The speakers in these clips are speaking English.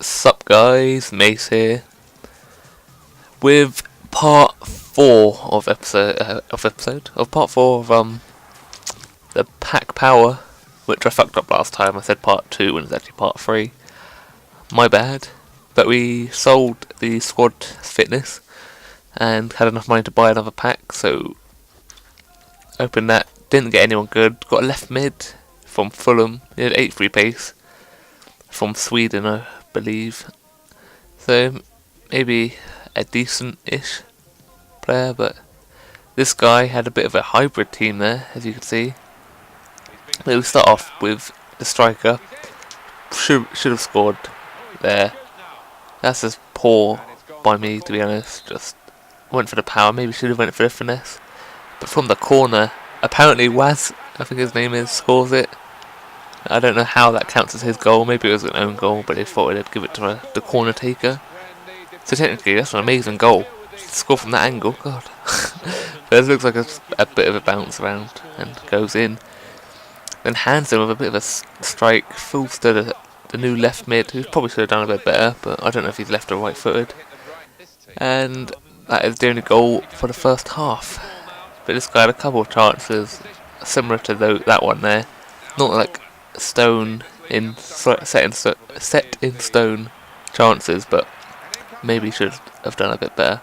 Sup guys, Mace here with part 4 of part 4 of the pack power, which I fucked up last time. I said part 2 when it's actually part 3. My bad. But we sold the squad fitness and had enough money to buy another pack, so opened that. Didn't get anyone good. Got a left mid from Fulham. He had 8 free pace from Sweden, I believe. So maybe a decent-ish player, but this guy had a bit of a hybrid team there, as you can see. But we start off with the striker. Should have scored there. That's just poor by me, to be honest. Just went for the power. Maybe should have went for the finesse. But from the corner, apparently Waz, I think his name is, scores it. I don't know how that counts as his goal. Maybe it was an own goal, but they thought they'd give it to the corner taker. So technically, that's an amazing goal. Score from that angle, God. This looks like a bit of a bounce around and goes in. Then hands him with a bit of a strike, falls to the new left mid, who probably should have done a bit better, but I don't know if he's left or right footed. And that is the only goal for the first half. But this guy had a couple of chances similar to that one there. Not like set in stone chances, but maybe should have done a bit better.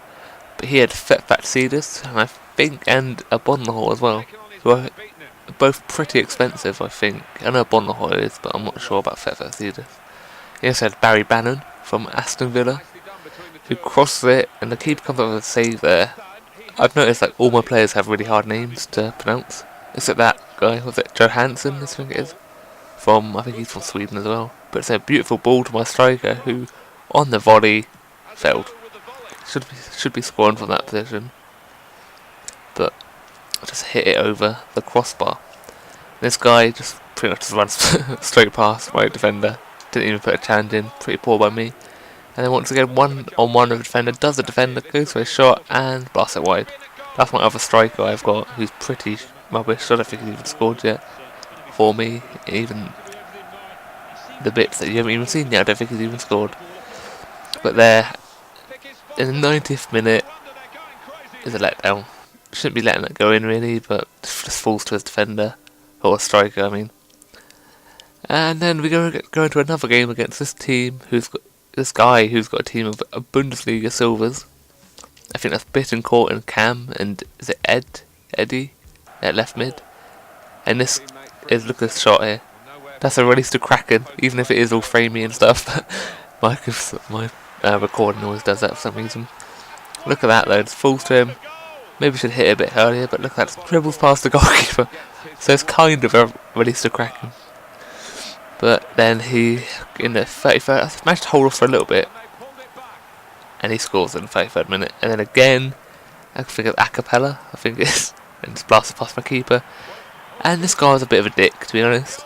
But he had Fatsidis, and I think, and a Bonlahor as well, who are both pretty expensive, I think. I know Bonlahor is, but I'm not sure about Fatsidis. He also had Barry Bannon from Aston Villa, who crosses it, and the keeper comes up with a save there. I've noticed like all my players have really hard names to pronounce, except that guy. Was it Johansson? I think it is. I think he's from Sweden as well. But it's a beautiful ball to my striker, who on the volley failed. Should be scoring from that position, but just hit it over the crossbar. This guy just pretty much just runs straight past my defender. Didn't even put a challenge in. Pretty poor by me. And then once again, 1-on-1 with the defender. Does the defender, goes for a shot and blasts it wide. That's my other striker I've got, who's pretty rubbish. I don't think he's even scored yet for me. Even the bits that you haven't even seen yet, I don't think he's even scored. But there, in the 90th minute, is a letdown. Shouldn't be letting that go in really, but just falls to his defender, or a striker, I mean. And then we go into another game against this team, this guy who's got a team of Bundesliga silvers. I think that's Bittencourt and Cam, and is it Eddie, at left mid. And this is, look at this shot here. That's a release to Kraken, even if it is all framey and stuff. my recording always does that for some reason. Look at that though, it's falls to him. Maybe should hit it a bit earlier, but look at that, dribbles past the goalkeeper. So it's kind of a release to Kraken. But then he, in the 33rd, managed to hold off for a little bit. And he scores in the 33rd minute. And then again, I think it's Acapella, I think it is. And just blasted past my keeper. And this guy was a bit of a dick, to be honest.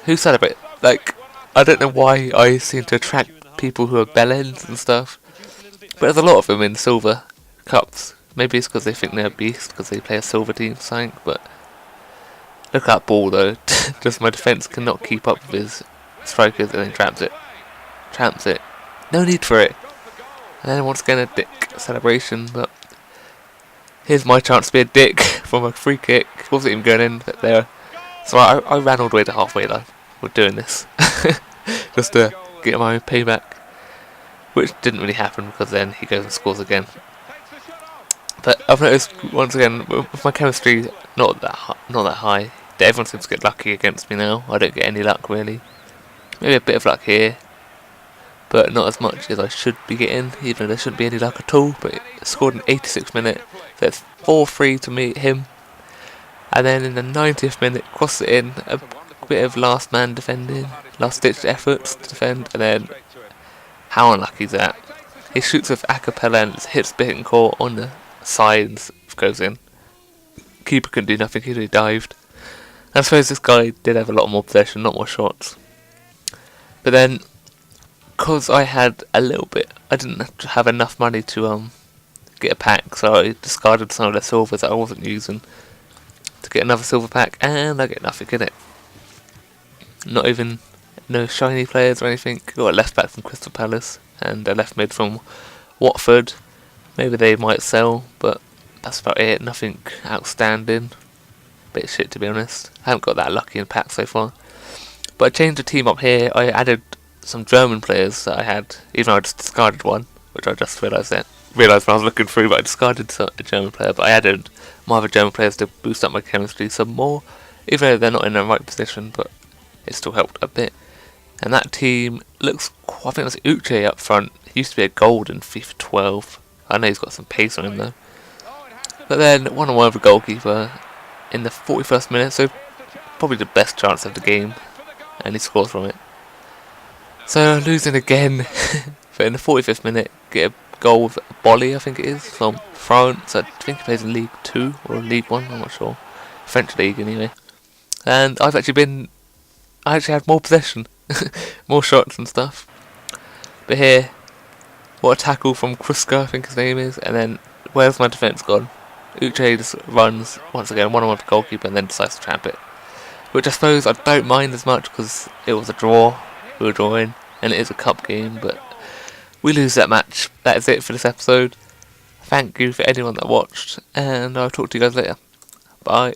Who celebrate? Like, I don't know why I seem to attract people who are bellends and stuff. But there's a lot of them in silver cups. Maybe it's because they think they're a beast, because they play a silver team sank, but look at that ball though. Just my defence cannot keep up with his strikers, and then traps it. No need for it. And then once again a dick celebration, but here's my chance to be a dick from a free kick. Wasn't even going in there. So I ran all the way to halfway line with doing this. Just to get my payback. Which didn't really happen, because then he goes and scores again. But I've noticed once again with my chemistry not that high. That everyone seems to get lucky against me now. I don't get any luck really. Maybe a bit of luck here, but not as much as I should be getting. Even though there shouldn't be any luck at all. But it scored in the 86th minute, so it's 4-3 to him. And then in the 90th minute, cross it in. A bit of last man defending, last ditch efforts to defend, and then how unlucky is that? He shoots with Acapella and hits Bittencourt on the sides, goes in. Keeper couldn't do nothing, he really dived. I suppose this guy did have a lot more possession, not more shots. But then, because I had a little bit, I didn't have enough money to get a pack, so I discarded some of the silvers that I wasn't using to get another silver pack, and I get nothing in it. Not even no shiny players or anything. Got a left back from Crystal Palace and a left mid from Watford. Maybe they might sell, but that's about it. Nothing outstanding. Bit shit, to be honest. I haven't got that lucky in pack so far. But I changed the team up here. I added some German players that I had, even though I just discarded one, which I just realised when I was looking through, but I discarded a German player, but I added my other German players to boost up my chemistry some more, even though they're not in the right position, but it still helped a bit. And that team looks, I think that's Uche up front. He used to be a gold in FIFA 12. I know he's got some pace on him though. But then 1-1 with the goalkeeper in the 41st minute, so probably the best chance of the game, and he scores from it. So losing again, but in the 45th minute, get a goal with Bolly, I think it is, from France. I think he plays in League 2 or League 1, I'm not sure. French League anyway. And I actually had more possession, more shots and stuff. But here, what a tackle from Kruska, I think his name is, and then where's my defence gone? Uche just runs once again, 1-on-1 with the goalkeeper, and then decides to trap it. Which I suppose I don't mind as much because it was a draw. We were drawing, and it is a cup game, but we lose that match. That is it for this episode. Thank you for anyone that watched, and I'll talk to you guys later. Bye.